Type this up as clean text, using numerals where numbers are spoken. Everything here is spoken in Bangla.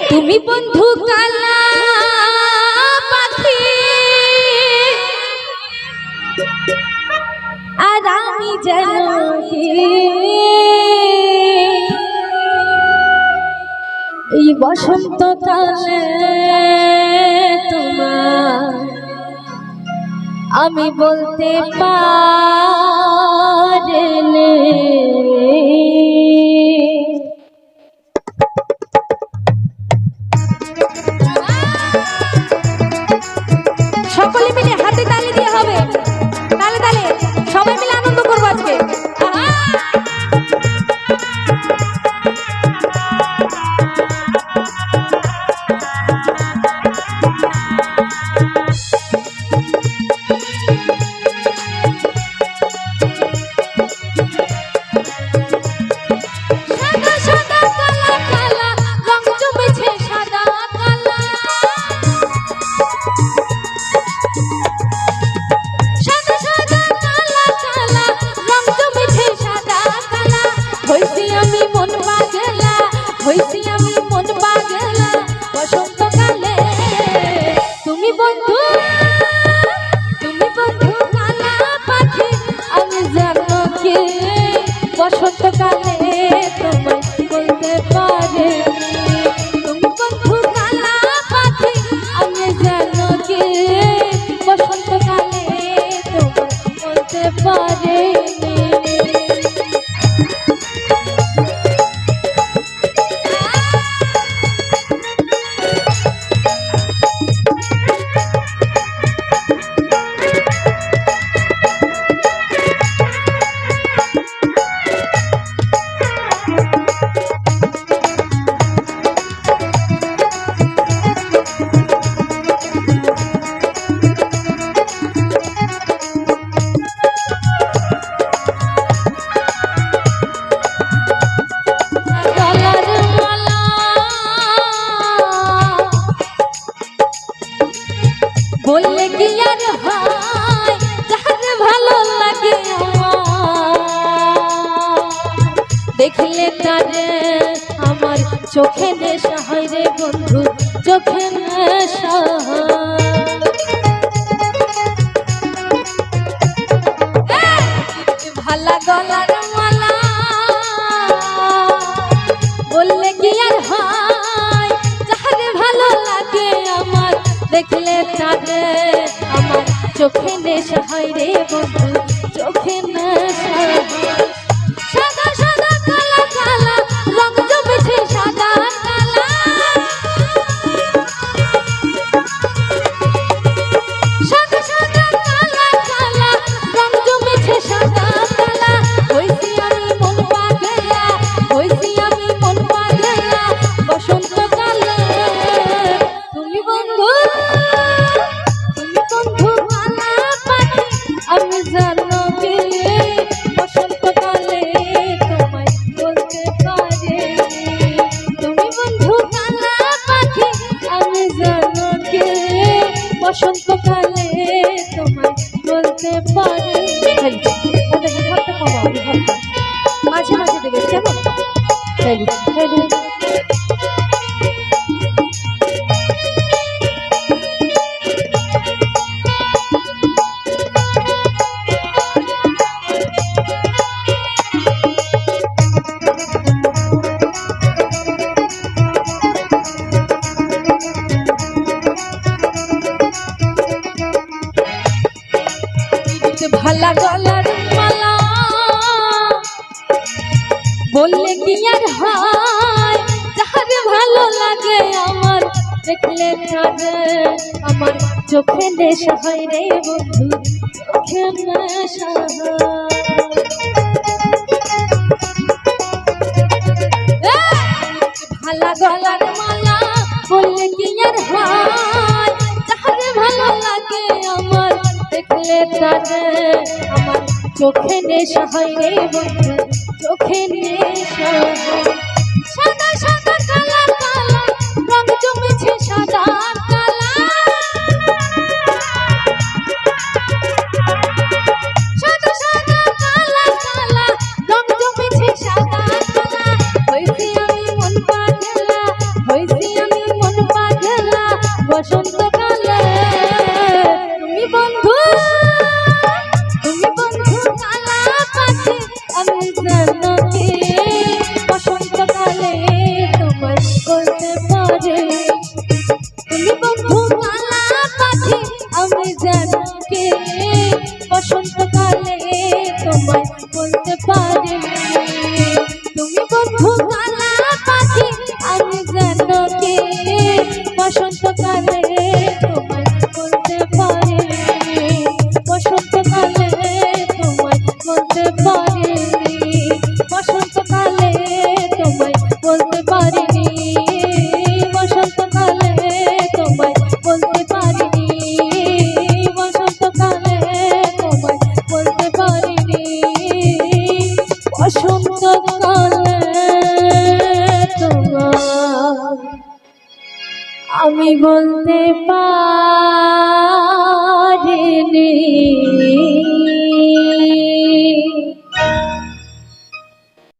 তুমি বন্ধু কালা পাখি আর আমি জানো কি এই বসন্তকালে তোমার আমি বলতে পারিনি। সকলে মিলে হাতে তালি দিয়ে হবে, তালে তালে সবাই মিলে আনন্দ করবো আজকে। বসন্তকালে তোমায় বলতে পারে তুমি বন্ধু কালা পাখি আমি জানো কি বসন্তকালে তোমায় বলতে পারে। বললে কি আর হয় যার ভালো লাগে দেখলে তারে আমার চোখে নেশা হয় রে বন্ধু চোখে নেশা ভালা গলার মালা বললে কি আর হয় যার ভালো লাগে আমার দেখলে তারে আমার চোখে নেশা হয় রে বন্ধু চোখে নেশা সাদা সাদা কালা কালা রং জমেছে সাদা কালা সাদা সাদা কালা কালা রং জমেছে সাদা কালা হইছি আমি মন পাগলা হইছি আমি মন পাগলা বসন্তকালে তুমি বন্ধু আমি জানো কি বসন্তকালে তোমায় বলতে পারে তুমি বন্ধু কালা পাখি আমি জানো কি বসন্তকালে তোমায় বলতে পারে। মাঝে মাঝে দেবে কেমন ভালা গলার মালা বললে কি আর হয় যার ভালো লাগে আমার দেখলে তারে আমার চোখে নেশা হয় রে বন্ধু চোখে নেশা ভালা গলার মালা বললে কি আর হয় যার ভালো লাগে আমার দেখলে তারে আমার চোখে নেশা হয় রে বন্ধু চোখে নেশা সাদা সাদা কালা কালা রং জমেছে সাদা কালা সাদা সাদা কালা কালা রং জমেছে সাদা কালা হইছি আমি মন পাগলা হইছি আমি জন্য কি বসন্তকালে তোমায় বলতে পারিনি, বসন্তকালে তোমায় বলতে পারিনি, বসন্তকালে তোমায় বলতে পারিনি, বসন্তকালে তোমায় বলতে পারিনি, বসন্তকালে তোমায় বলতে পারিনি, বসন্তকালে তোমায় আমি বলতে পারিনি।